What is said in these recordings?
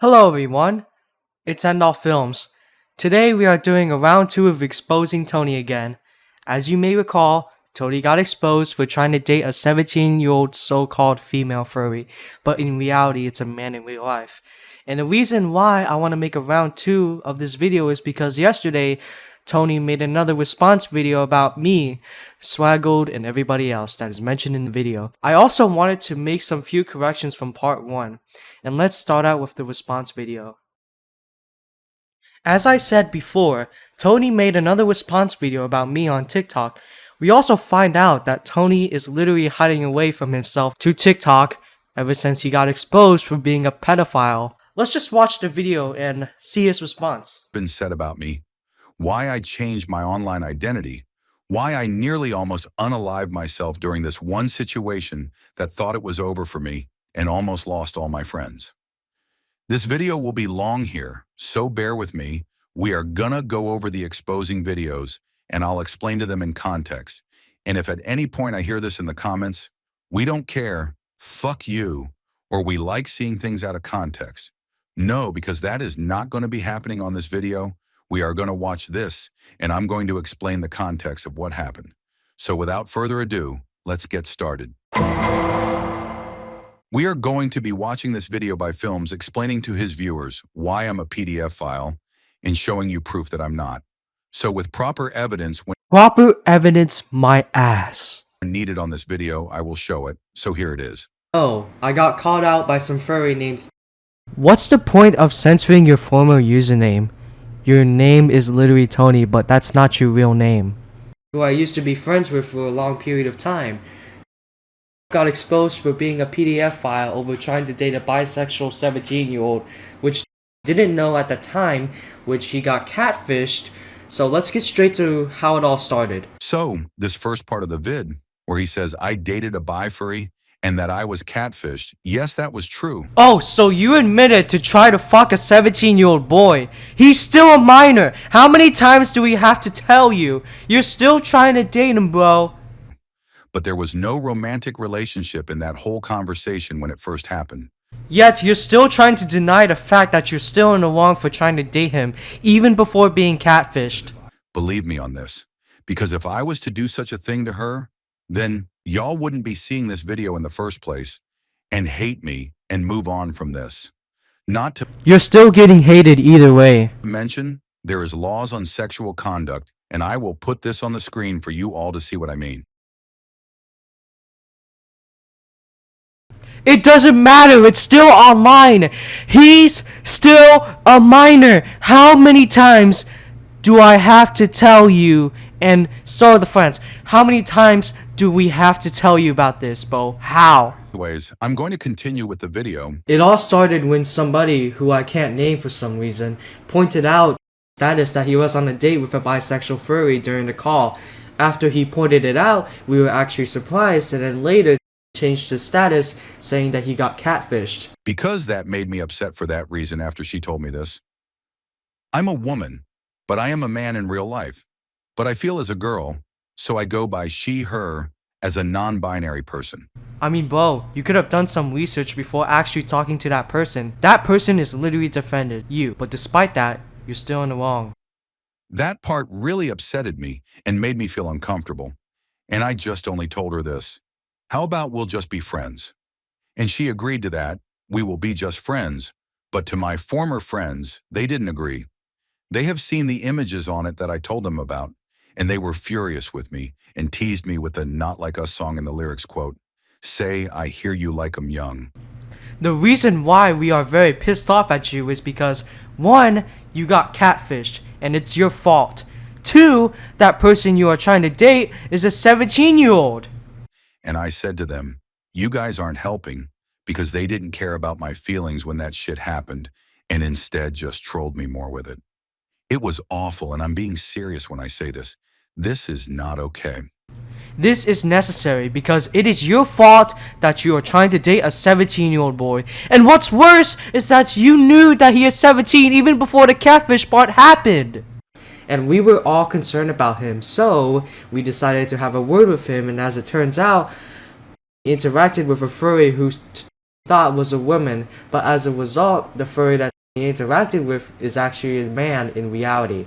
Hello everyone, it's EndAllFilms. Today we are doing a round 2 of exposing Tony again. As you may recall, Tony got exposed for trying to date a 17-year-old so-called female furry, but in reality it's a man in real life. And the reason why I want to make a round 2 of this video is because yesterday Tony made another response video about me, Swaggled, and everybody else that is mentioned in the video. I also wanted to make some few corrections from part 1, and let's start out with the response video. As I said before, Tony made another response video about me on TikTok. We also find out that Tony is literally hiding away from himself to TikTok ever since he got exposed for being a pedophile. Let's just watch the video and see his response. Been said about me, why I changed my online identity, why I nearly almost unalived myself during this one situation that thought it was over for me and almost lost all my friends. This video will be long here, so bear with me. We are gonna go over the exposing videos and I'll explain to them in context. And if at any point I hear this in the comments, we don't care, fuck you, or we like seeing things out of context. No, because that is not going to be happening on this video. We are going to watch this, and I'm going to explain the context of what happened. So without further ado, let's get started. We are going to be watching this video by Films explaining to his viewers why I'm a PDF file and showing you proof that I'm not. So with proper evidence, My ass. when needed on this video, I will show it. So here it is. Oh, I got called out by some furry names. What's the point of censoring your former username? Your name is literally Tony, but that's not your real name. Who I used to be friends with for a long period of time. Got exposed for being a PDF file over trying to date a bisexual 17-year-old, which didn't know at the time, which he got catfished. So let's get straight to how it all started. So this first part of the vid where he says I dated a bi furry and that I was catfished. Yes, that was true. Oh, so you admitted to try to fuck a 17-year-old boy. He's still a minor. How many times do we have to tell you? You're still trying to date him, bro. But there was no romantic relationship in that whole conversation when it first happened. Yet you're still trying to deny the fact that you're still in the wrong for trying to date him, even before being catfished. Believe me on this, because if I was to do such a thing to her, then y'all wouldn't be seeing this video in the first place and hate me and move on from this. Not to You're still getting hated either way. mention, there is laws on sexual conduct, and I will put this on the screen for you all to see what I mean. It doesn't matter, it's still online. He's still a minor. How many times do I have to tell you? And so are the friends. How many times do we have to tell you about this, Bo? How? Anyways, I'm going to continue with the video. It all started when somebody, who I can't name for some reason, pointed out status that he was on a date with a bisexual furry during the call. After he pointed it out, we were actually surprised, and then later changed his status, saying that he got catfished. Because that made me upset for that reason after she told me this. I'm a woman, but I am a man in real life. But I feel as a girl, so I go by she, her, as a non-binary person. I mean, bro, you could have done some research before actually talking to that person. That person is literally defended you, but despite that, you're still in the wrong. That part really upsetted me and made me feel uncomfortable. And I just only told her this. How about we'll just be friends? And she agreed to that. We will be just friends. But to my former friends, they didn't agree. They have seen the images on it that I told them about, and they were furious with me and teased me with the Not Like Us song in the lyrics quote, "Say I hear you like 'em young." The reason why we are very pissed off at you is because 1, you got catfished, and it's your fault. 2, that person you are trying to date is a 17-year-old. And I said to them, you guys aren't helping, because they didn't care about my feelings when that shit happened and instead just trolled me more with it. It was awful, and I'm being serious when I say this. This is not okay. This is necessary because it is your fault that you are trying to date a 17-year-old boy. And what's worse is that you knew that he is 17 even before the catfish part happened. And we were all concerned about him, so we decided to have a word with him, and as it turns out, he interacted with a furry who thought was a woman, but as a result, the furry that he interacted with is actually a man in reality.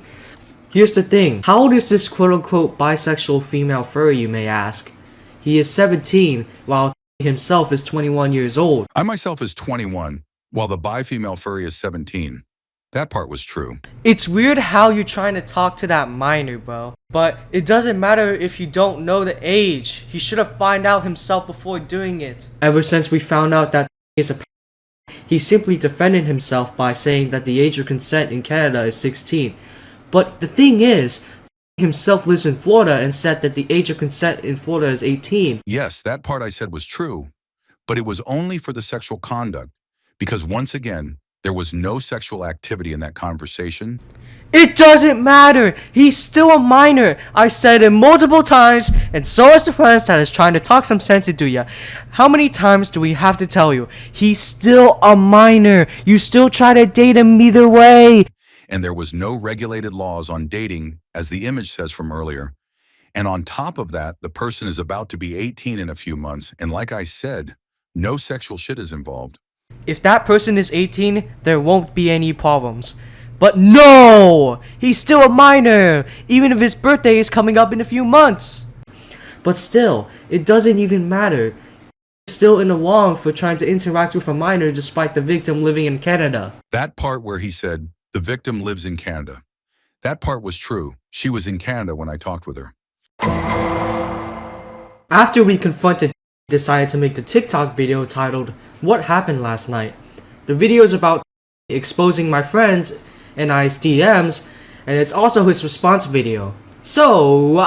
Here's the thing, how old is this quote-unquote bisexual female furry, you may ask? He is 17, while himself is 21 years old. I myself is 21, while the bi-female furry is 17. That part was true. It's weird how you're trying to talk to that minor, bro. But it doesn't matter if you don't know the age. He should have found out himself before doing it. Ever since we found out that he is a he simply defended himself by saying that the age of consent in Canada is 16. But the thing is, himself lives in Florida and said that the age of consent in Florida is 18. Yes, that part I said was true, but it was only for the sexual conduct, because once again, there was no sexual activity in that conversation. It doesn't matter! He's still a minor! I said it multiple times, and so is the friends that is trying to talk some sense into ya. How many times do we have to tell you? He's still a minor! You still try to date him either way! And there was no regulated laws on dating, as the image says from earlier. And on top of that, the person is about to be 18 in a few months, and like I said, no sexual shit is involved. If that person is 18, there won't be any problems. But no! He's still a minor, even if his birthday is coming up in a few months. But still, it doesn't even matter. He's still in the wrong for trying to interact with a minor despite the victim living in Canada. That part where he said, the victim lives in Canada. That part was true. She was in Canada when I talked with her. After we confronted, he decided to make the TikTok video titled, What Happened Last Night? The video is about exposing my friends and I's DMs, and it's also his response video. So,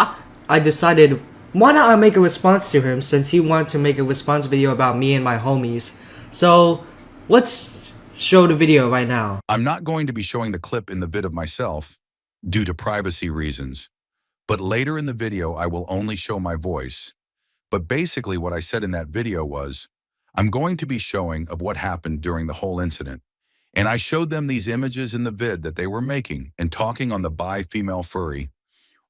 I decided, why not I make a response to him since he wanted to make a response video about me and my homies. So, let's show the video right now. I'm not going to be showing the clip in the vid of myself due to privacy reasons, but later in the video I will only show my voice. But basically what I said in that video was, I'm going to be showing of what happened during the whole incident. And I showed them these images in the vid that they were making and talking on the bi-female furry,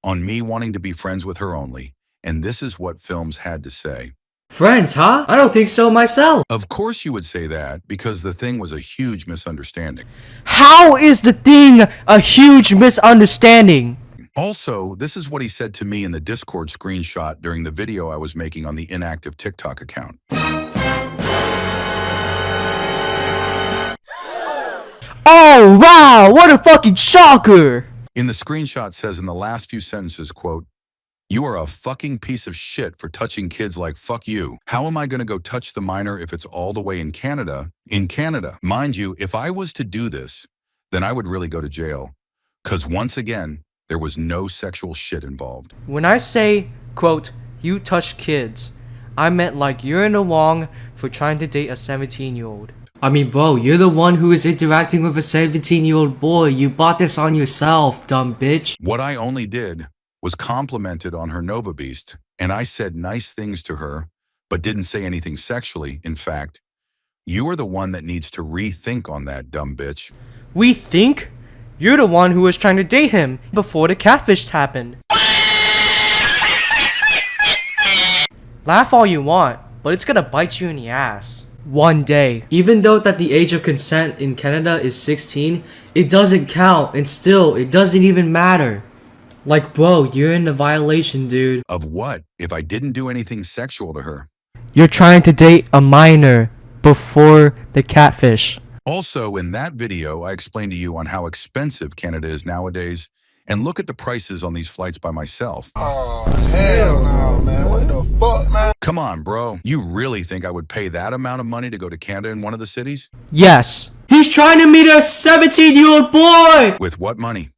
on me wanting to be friends with her only. And this is what Films had to say. Friends, huh? I don't think so myself. Of course you would say that, because the thing was a huge misunderstanding. How is the thing a huge misunderstanding? Also, this is what he said to me in the Discord screenshot during the video I was making on the inactive TikTok account. Oh wow, what a fucking shocker! In the screenshot says in the last few sentences, quote, "You are a fucking piece of shit for touching kids like fuck you. How am I going to go touch the minor if it's all the way in Canada? In Canada. Mind you, if I was to do this, then I would really go to jail. Because once again, there was no sexual shit involved." When I say, quote, you touch kids, I meant like you're in the wrong for trying to date a 17-year-old. I mean, bro, you're the one who is interacting with a 17-year-old boy. You bought this on yourself, dumb bitch. What I only did was complimented on her Nova Beast, and I said nice things to her, but didn't say anything sexually. In fact, you are the one that needs to rethink on that, dumb bitch. We think? You're the one who was trying to date him before the catfish happened. Laugh all you want, but it's gonna bite you in the ass. One day. Even though that the age of consent in Canada is 16, it doesn't count, and still, it doesn't even matter. Like, bro, you're in a violation, dude. Of what if I didn't do anything sexual to her? You're trying to date a minor before the catfish. Also, in that video, I explained to you on how expensive Canada is nowadays, and look at the prices on these flights by myself. Oh, hell no, man. What the fuck, man? Come on, bro. You really think I would pay that amount of money to go to Canada in one of the cities? Yes. He's trying to meet a 17-year-old boy! With what money?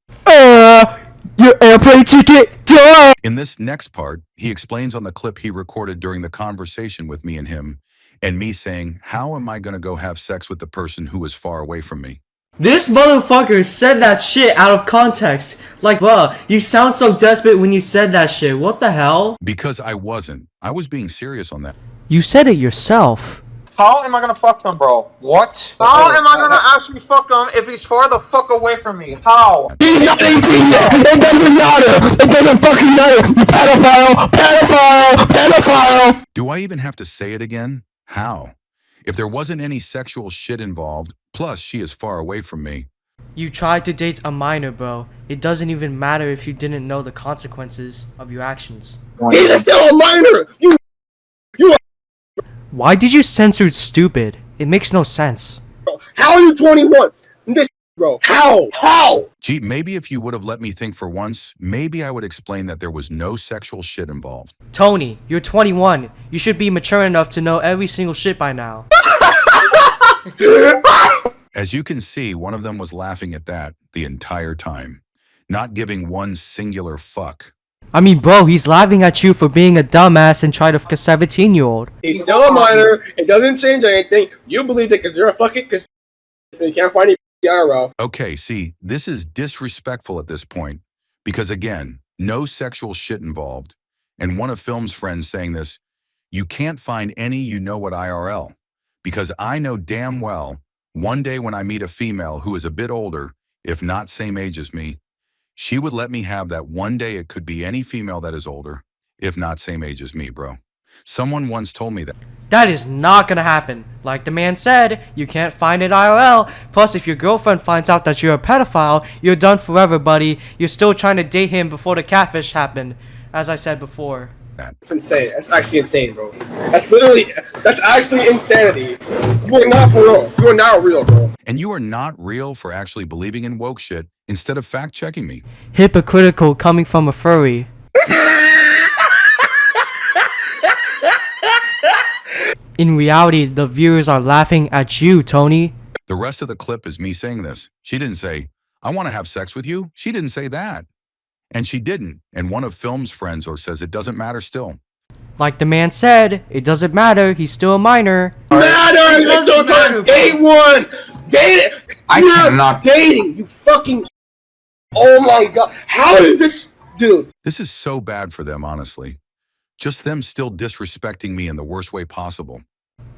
Your airplane ticket, duh! In this next part, he explains on the clip he recorded during the conversation with me and him, and me saying, how am I going to go have sex with the person who is far away from me? This motherfucker said that shit out of context. Like, bruh, you sound so desperate when you said that shit. What the hell? Because I wasn't. I was being serious on that. You said it yourself. How am I gonna fuck him, bro? What? How am I gonna actually fuck him if he's far the fuck away from me? How? He's not 18 yet! It doesn't matter! It doesn't fucking matter! You pedophile! Pedophile! Pedophile! Do I even have to say it again? How? If there wasn't any sexual shit involved, plus she is far away from me. You tried to date a minor, bro. It doesn't even matter if you didn't know the consequences of your actions. He's still a minor! You Why did you censor stupid? It makes no sense. How are you 21? This bro. How? Gee, maybe if you would have let me think for once, maybe I would explain that there was no sexual shit involved. Tony, you're 21. You should be mature enough to know every single shit by now. As you can see, one of them was laughing at that the entire time, not giving one singular fuck. I mean, bro, he's laughing at you for being a dumbass and trying to fuck a 17-year-old. He's still a minor. It doesn't change anything. You believe it because you're a fucking because you can't find any IRL. Okay, see, this is disrespectful at this point, because again, no sexual shit involved. And one of Film's friends saying this, you can't find any you know what IRL, because I know damn well, one day when I meet a female who is a bit older, if not same age as me, she would let me have that one day. It could be any female that is older, if not same age as me, bro. Someone once told me that. That is not gonna happen. Like the man said, you can't find it IRL. Plus, if your girlfriend finds out that you're a pedophile, you're done forever, buddy. You're still trying to date him before the catfish happened, as I said before. That's insane. That's actually insane, bro. That's actually insanity. You are not for real. You are not real, bro. And you are not real for actually believing in woke shit instead of fact-checking me. Hypocritical coming from a furry. In reality, the viewers are laughing at you, Tony. The rest of the clip is me saying this. She didn't say, I want to have sex with you. She didn't say that. And she didn't. And one of Film's friends says it doesn't matter still. Like the man said, it doesn't matter. He's still a minor. It doesn't matter. Date one. Date it. I cannot. Dating. You fucking. Oh my god. How is this, dude? This is so bad for them, honestly. Just them still disrespecting me in the worst way possible.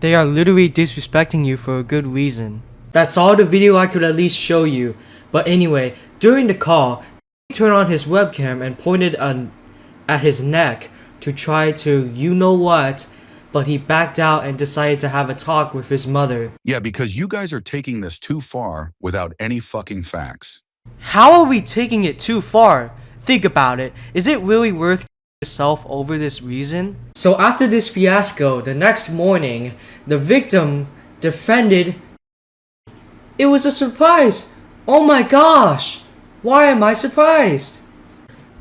They are literally disrespecting you for a good reason. That's all the video I could at least show you. But anyway, during the call, he turned on his webcam and pointed at his neck to try to you know what, but he backed out and decided to have a talk with his mother. Yeah, because you guys are taking this too far without any fucking facts. How are we taking it too far? Think about it. Is it really worth yourself over this reason? So after this fiasco, the next morning, the victim defended. It was a surprise. Oh my gosh. Why am I surprised?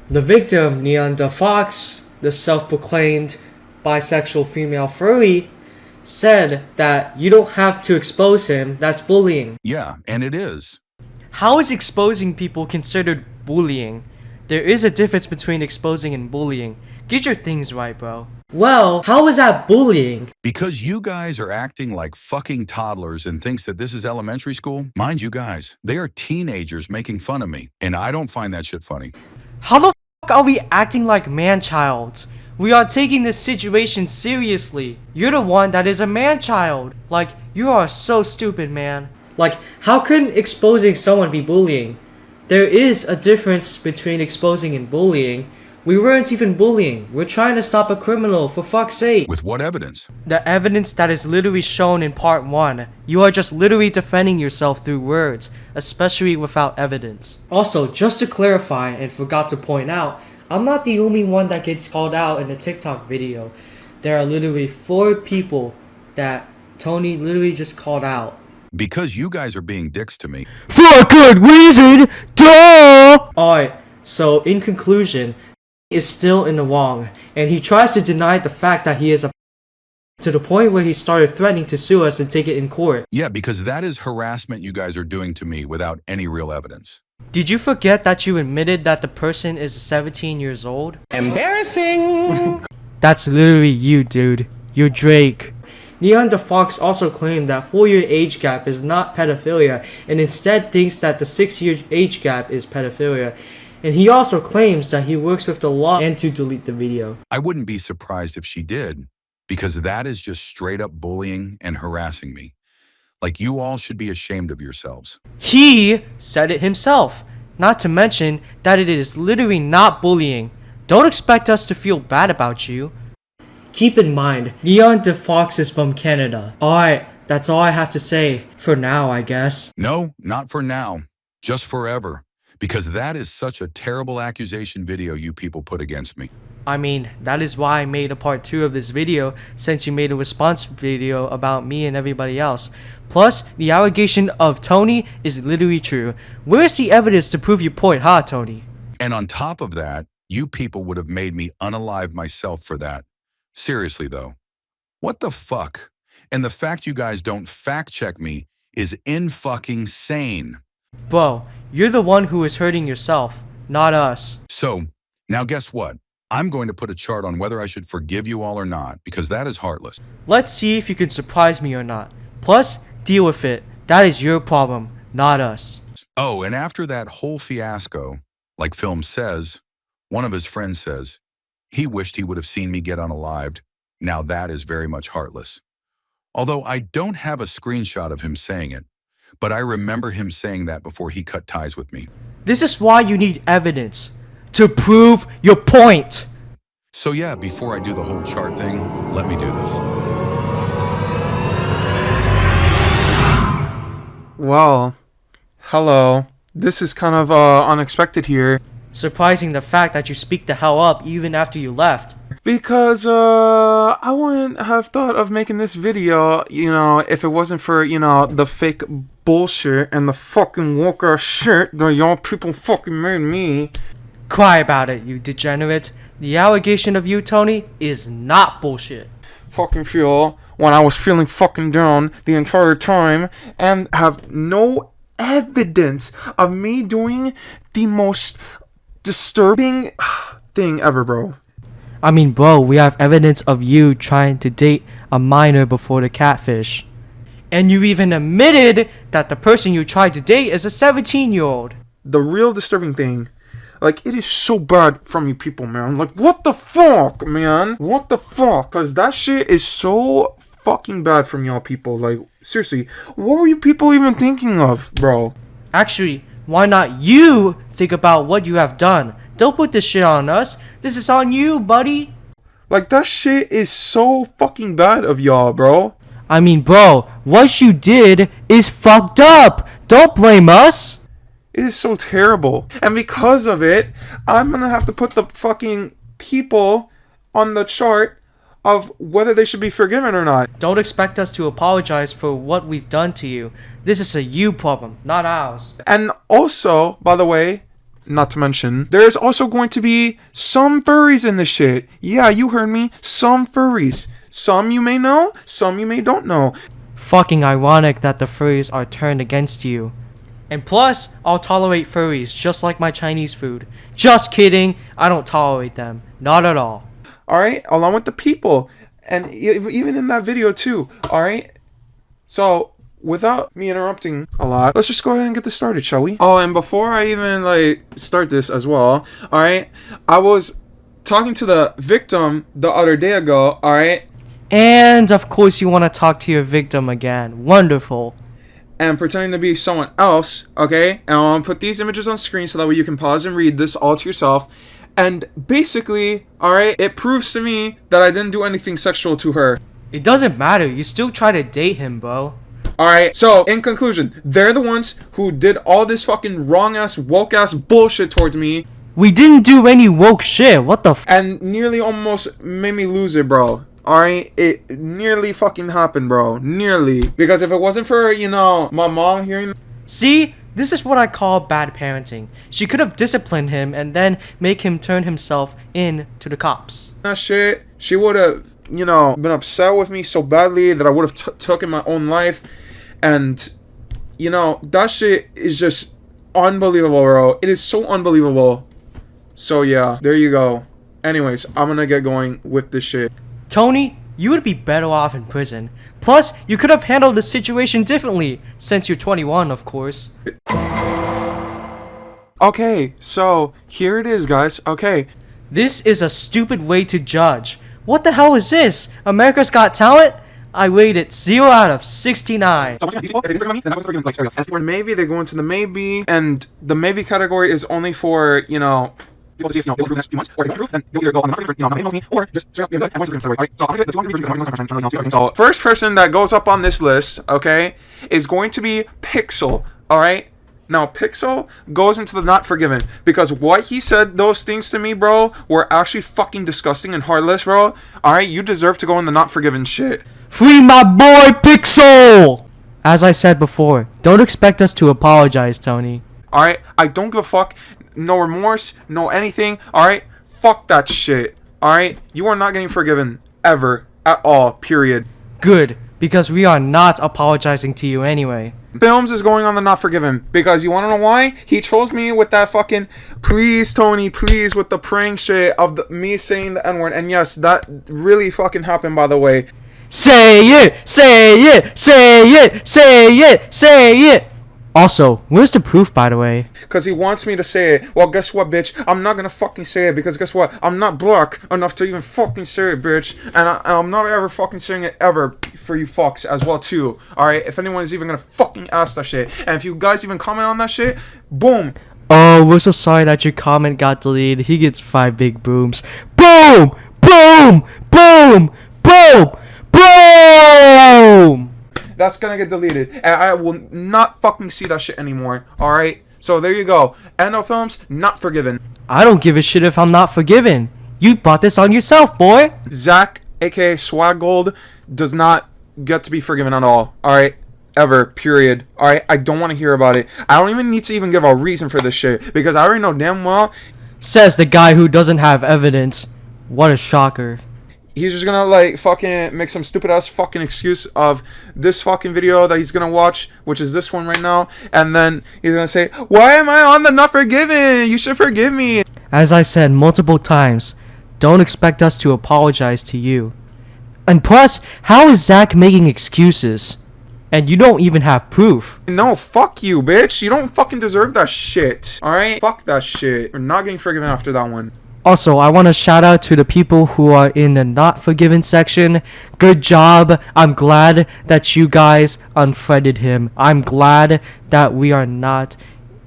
The victim, Neon the Fox, the self-proclaimed bisexual female furry, said that you don't have to expose him. That's bullying. Yeah, and it is. How is exposing people considered bullying? There is a difference between exposing and bullying. Get your things right, bro. Well, how is that bullying? Because you guys are acting like fucking toddlers and thinks that this is elementary school. Mind you guys, they are teenagers making fun of me, and I don't find that shit funny. How the fuck are we acting like man-childs? We are taking this situation seriously. You're the one that is a man-child. Like, you are so stupid, man. Like, how can exposing someone be bullying? There is a difference between exposing and bullying. We weren't even bullying. We're trying to stop a criminal, for fuck's sake. With what evidence? The evidence that is literally shown in part 1. You are just literally defending yourself through words, especially without evidence. Also, just to clarify and forgot to point out, I'm not the only one that gets called out in the TikTok video. There are literally 4 people that Tony literally just called out. Because you guys are being dicks to me. For a good reason, duh! Alright, so in conclusion, he is still in the wrong, and he tries to deny the fact that he is a to the point where he started threatening to sue us and take it in court. Yeah, because that is harassment you guys are doing to me without any real evidence. Did you forget that you admitted that the person is 17 years old? Embarrassing. That's literally you, dude. You're Drake. Neon the Fox also claimed that 4-year age gap is not pedophilia and instead thinks that the 6-year age gap is pedophilia. And he also claims that he works with the law and to delete the video. I wouldn't be surprised if she did, because that is just straight up bullying and harassing me. Like, you all should be ashamed of yourselves. He said it himself. Not to mention that it is literally not bullying. Don't expect us to feel bad about you. Keep in mind, Neon the Fox is from Canada. Alright, That's all I have to say for now, I guess. No, not for now. Just forever. Because that is such a terrible accusation video you people put against me. I mean, that is why I made a part 2 of this video, since you made a response video about me and everybody else. Plus, the allegation of Tony is literally true. Where's the evidence to prove your point, huh, Tony? And on top of that, you people would have made me unalive myself for that. Seriously though. What the fuck? And the fact you guys don't fact check me is in-fucking-sane. Bro, you're the one who is hurting yourself, not us. So, now guess what? I'm going to put a chart on whether I should forgive you all or not, because that is heartless. Let's see if you can surprise me or not. Plus, deal with it. That is your problem, not us. Oh, and after that whole fiasco, like film says, one of his friends says, he wished he would have seen me get unalived. Now that is very much heartless. Although I don't have a screenshot of him saying it, but I remember him saying that before he cut ties with me. This is why you need evidence to prove your point. So yeah, before I do the whole chart thing, let me do this. Well, hello. This is kind of unexpected here. Surprising the fact that you speak the hell up even after you left. Because, I wouldn't have thought of making this video, if it wasn't for, the fake bullshit and the fucking woke-ass shit that y'all people fucking made me. Cry about it, you degenerate. The allegation of you, Tony, is not bullshit. Fucking feel when I was feeling fucking down the entire time and have no evidence of me doing the most disturbing thing ever, bro. I mean, bro, we have evidence of you trying to date a minor before the catfish. And you even admitted that the person you tried to date is a 17-year-old. The real disturbing thing, like, it is so bad from you people, man. Like, what the fuck, man? What the fuck? Because that shit is so fucking bad from y'all people. Like, seriously, what were you people even thinking of, bro? Actually, why not you think about what you have done? Don't put this shit on us. This is on you, buddy. Like, that shit is so fucking bad of y'all, bro. I mean, bro, what you did is fucked up. Don't blame us. It is so terrible. And because of it, I'm gonna have to put the fucking people on the chart of whether they should be forgiven or not. Don't expect us to apologize for what we've done to you. This is a you problem, not ours. And also, by the way, not to mention, there's also going to be some furries in this shit. Yeah, you heard me. Some furries. Some you may know, some you may don't know. Fucking ironic that the furries are turned against you. And plus, I'll tolerate furries just like my Chinese food. Just kidding, I don't tolerate them. Not at all. Alright, along with the people. And even in that video too, alright? So, without me interrupting a lot, let's just go ahead and get this started, shall we? Oh, and before I even, start this as well, alright? I was talking to the victim the other day ago, alright? And of course you want to talk to your victim again. Wonderful. And pretending to be someone else, okay? And I'll put these images on screen so that way you can pause and read this all to yourself. And basically, alright, it proves to me that I didn't do anything sexual to her. It doesn't matter, you still try to date him, bro. Alright, so in conclusion, they're the ones who did all this fucking wrong-ass, woke-ass bullshit towards me. We didn't do any woke shit, what the f- And nearly almost made me lose it, bro. Alright, it nearly fucking happened, bro. Nearly. Because if it wasn't for, my mom hearing... See? This is what I call bad parenting. She could have disciplined him and then make him turn himself in to the cops. That shit, she would have, been upset with me so badly that I would have taken my own life. And, that shit is just unbelievable, bro. It is so unbelievable. So yeah, there you go. Anyways, I'm gonna get going with this shit. Tony, you would be better off in prison. Plus, you could have handled the situation differently, since you're 21, of course. Okay, so here it is, guys. Okay. This is a stupid way to judge. What the hell is this? America's Got Talent? I rated 0 out of 69. Maybe they go into the maybe, and the maybe category is only for, people to see if they will improve the next few months, or if they don't improve, then they'll either go on the not forgiven, me, or just straight up be good and once again, alright? So I'm gonna get the 200 So first person that goes up on this list, okay, is going to be Pixel, alright? Now, Pixel goes into the not forgiven because what he said, those things to me, bro, were actually fucking disgusting and heartless, bro. Alright, you deserve to go in the not forgiven shit. Free my boy Pixel! As I said before, don't expect us to apologize, Tony. Alright, I don't give a fuck. No remorse, no anything. Alright, fuck that shit. Alright, you are not getting forgiven. Ever. At all. Period. Good, because we are not apologizing to you anyway. Films is going on the not forgiven because you want to know why? He chose me with that fucking please Tony, please, with the prank shit of me saying the N-word. And yes, that really fucking happened, by the way. Say it! Say it! Say it! Say it! Say it! Also, where's the proof, by the way? Because he wants me to say it. Well, guess what, bitch? I'm not gonna fucking say it because guess what? I'm not black enough to even fucking say it, bitch. And I'm not ever fucking saying it ever for you fucks as well, too. Alright? If anyone is even gonna fucking ask that shit. And if you guys even comment on that shit, boom. Oh, we're so sorry that your comment got deleted. He gets 5 big booms. Boom! Boom! Boom! Boom! Boom! That's gonna get deleted, and I will not fucking see that shit anymore. Alright? So there you go. EndAllFilms, not forgiven. I don't give a shit if I'm not forgiven. You brought this on yourself, boy. Zach, aka Swag Gold, does not get to be forgiven at all. Alright? Ever. Period. Alright? I don't want to hear about it. I don't even need to even give a reason for this shit, because I already know damn well. Says the guy who doesn't have evidence. What a shocker. He's just gonna like fucking make some stupid ass fucking excuse of this fucking video that he's gonna watch, which is this one right now, and then he's gonna say, why am I on the not forgiven? You should forgive me. As I said multiple times, don't expect us to apologize to you. And plus, how is Zach making excuses? And you don't even have proof. No, fuck you, bitch. You don't fucking deserve that shit. Alright? Fuck that shit. We're not getting forgiven after that one. Also, I want to shout out to the people who are in the not forgiven section. Good job. I'm glad that you guys unfriended him. I'm glad that we are not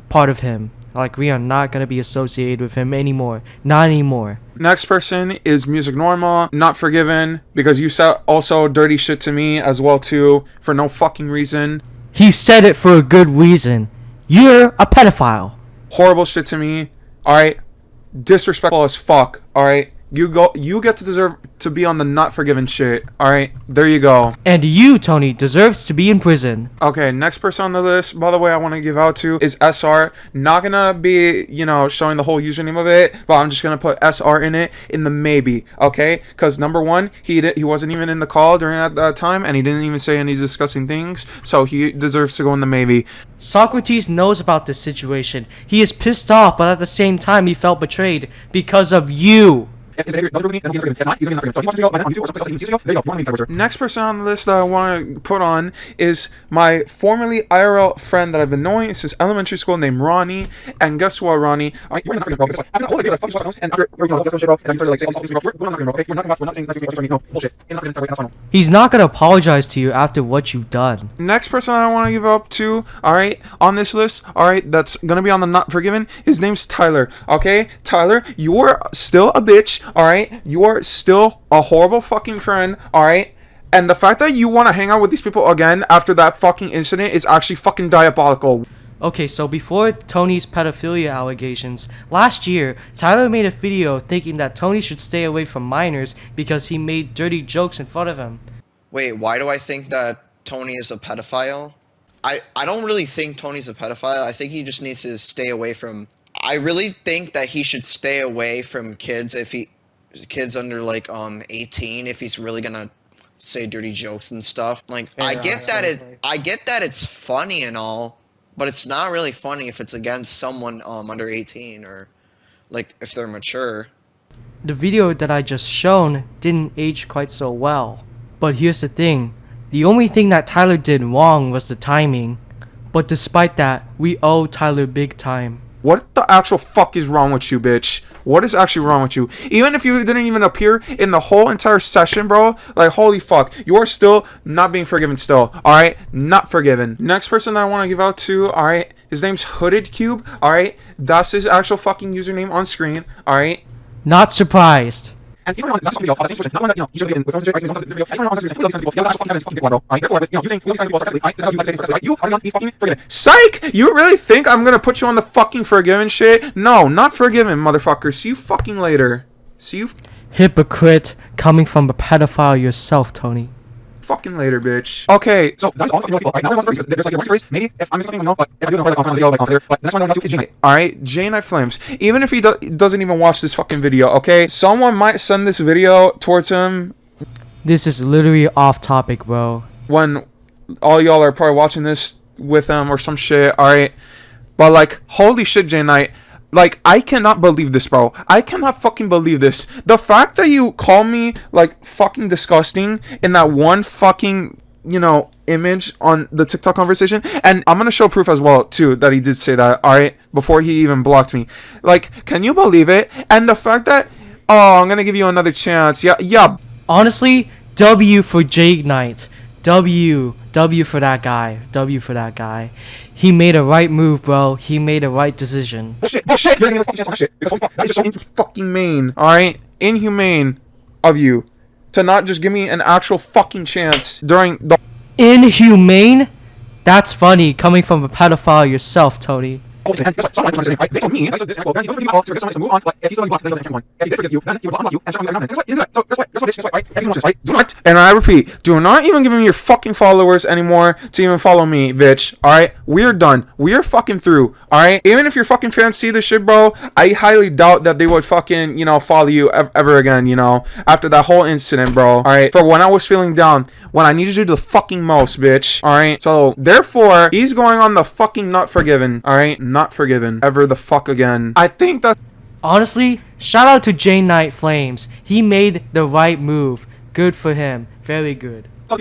part of him. Like, we are not going to be associated with him anymore. Not anymore. Next person is Music Normal. Not forgiven because you said also dirty shit to me as well too for no fucking reason. He said it for a good reason. You're a pedophile. Horrible shit to me. Alright? Disrespectful as fuck. Alright? You get to deserve to be on the not forgiven shit. Alright? There you go. And you, Tony, deserves to be in prison. Okay, next person on the list, by the way, I want to give out to is SR. Not gonna be, showing the whole username of it, but I'm just gonna put SR in it in the maybe, okay? Because number one, he wasn't even in the call during that time, and he didn't even say any disgusting things, so he deserves to go in the maybe. Socrates knows about this situation. He is pissed off, but at the same time, he felt betrayed because of you. Next person on the list that I want to put on is my formerly IRL friend that I've been knowing since elementary school named Ronnie. And guess what, Ronnie? He's not gonna apologize to you after what you've done. Next person I want to give up to, alright, on this list, alright, that's gonna be on the not forgiven, his name's Tyler, okay? Tyler, you are still a bitch, alright? You are still a horrible fucking friend, alright? And the fact that you want to hang out with these people again after that fucking incident is actually fucking diabolical. Okay, so before Tony's pedophilia allegations, last year, Tyler made a video thinking that Tony should stay away from minors because he made dirty jokes in front of him. Wait, why do I think that Tony is a pedophile? I don't really think Tony's a pedophile. I think he just needs to stay away from... I really think that he should stay away from kids under like 18 if he's really gonna say dirty jokes and stuff. Like I get that it's funny and all, but it's not really funny if it's against someone under 18 or like if they're mature. The video that I just shown didn't age quite so well. But here's the thing. The only thing that Tyler did wrong was the timing. But despite that, we owe Tyler big time. What the actual fuck is wrong with you, bitch? What is actually wrong with you? Even if you didn't even appear in the whole entire session, bro, like, holy fuck, you are still not being forgiven still, alright? Not forgiven. Next person that I want to give out to, alright, His name's Hooded Cube, alright? That's his actual fucking username on screen, alright? Not surprised. And people on this video, the same situation, not one that, you know, usually with this video, and on this video, people you have actual fucking people, bro, alright? Therefore, with, you know, using these people successfully, alright, you are not be fucking forgiven. Psych! You really think I'm gonna put you on the fucking forgiven shit? No, not forgiven, motherfucker. See you fucking later. See you Hypocrite coming from a pedophile yourself, Tony. fucking later, bitch. Okay, so that's all fucking people. Right now, everyone's phrase. There's like your phrase. Maybe if I'm missing something, you know, but if I do know, like on the video, like on there. But the next one I want to do is J-Night. All right, J-Night Even if he doesn't even watch this fucking video, okay, someone might send this video towards him. This is literally off topic, bro. When all y'all are probably watching this with him or some shit. All right, but like, holy shit, J-Night. Like, I cannot believe this, bro. I cannot fucking believe this. The fact that you call me, like, fucking disgusting in that one fucking, you know, image on the TikTok conversation. And I'm gonna show proof as well, too, that he did say that, alright? Before he even blocked me. Like, can you believe it? And the fact that, oh, I'm gonna give you another chance. Yeah. Honestly, W for J-Night. W for that guy. W for that guy. He made a right move, bro. He made a right decision. Bullshit! You're gonna give me the fucking chance on that shit. Because that is just so fucking mean. Alright? Inhumane of you. To not just give me an actual fucking chance during the... Inhumane? That's funny, coming from a pedophile yourself, Tony. They told me, I said this, well, then he doesn't forgive you, so move on, but if he's still blocked, then he doesn't one. If he did forgive you, then he would unblock you, and show you around. Guess what? You do that. So, guess what, right? If he's watching this, right? Do not, and I repeat, do not even give me your fucking followers anymore to even follow me, bitch, alright? We're done. We're fucking through, alright? Even if your fucking fans see this shit, bro, I highly doubt that they would fucking, you know, follow you ever again, you know, after that whole incident, bro, alright? For when I was feeling down, when I needed you the fucking most, bitch, alright? So, therefore, he's going on the fucking not forgiven, alright? Not forgiven. Ever the fuck again. I think that... Honestly, shout out to J-Night Flames. He made the right move. Good for him. Very good. And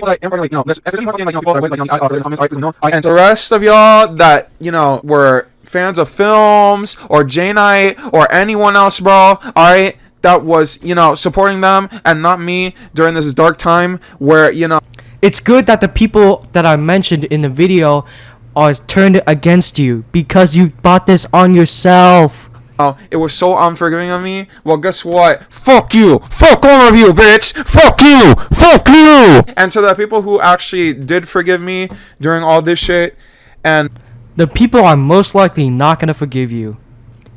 the rest of y'all that, you know, were fans of films, or J-Night, or anyone else, bro, alright? That was, you know, supporting them and not me during this dark time where, you know... It's good that the people that I mentioned in the video are turned against you because you bought this on yourself. Oh, it was so unforgiving of me. Well, guess what? Fuck you. Fuck all of you, bitch. Fuck you. Fuck you. And to the people who actually did forgive me during all this shit, and the people are most likely not gonna forgive you,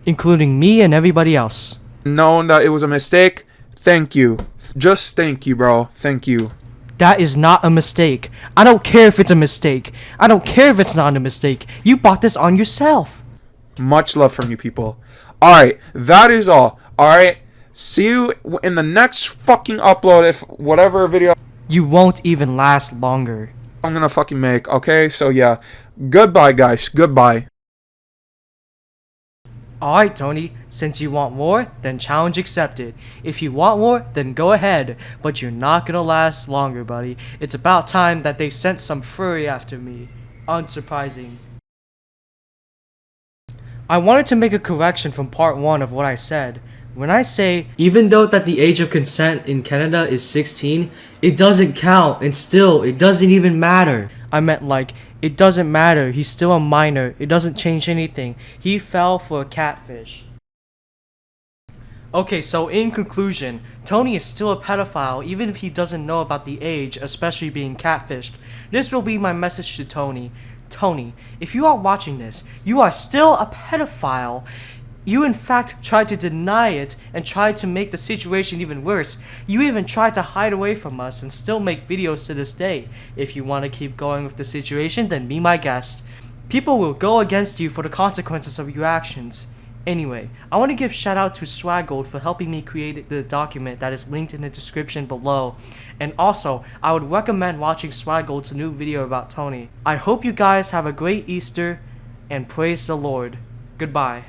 including me and everybody else. Knowing that it was a mistake, thank you. Just thank you, bro. Thank you. That is not a mistake. I don't care if it's a mistake. I don't care if it's not a mistake. You bought this on yourself. Much love from you people. Alright, that is all. Alright, see you in the next fucking upload if whatever video you won't even last longer. I'm gonna fucking make, okay? So yeah, goodbye guys, goodbye. Alright, Tony, since you want more, then challenge accepted. If you want more, then go ahead, but you're not gonna last longer, buddy. It's about time that they sent some furry after me. Unsurprising. I wanted to make a correction from part 1 of what I said. When I say, even though that the age of consent in Canada is 16, it doesn't count, and still, it doesn't even matter. I meant like, it doesn't matter, he's still a minor, it doesn't change anything. He fell for a catfish. Okay, so in conclusion, Tony is still a pedophile even if he doesn't know about the age, especially being catfished. This will be my message to Tony. Tony, if you are watching this, you are still a pedophile. You in fact tried to deny it and tried to make the situation even worse. You even tried to hide away from us and still make videos to this day. If you want to keep going with the situation, then be my guest. People will go against you for the consequences of your actions. Anyway, I want to give shout out to Swaggold for helping me create the document that is linked in the description below. And also, I would recommend watching Swaggold's new video about Tony. I hope you guys have a great Easter and praise the Lord. Goodbye.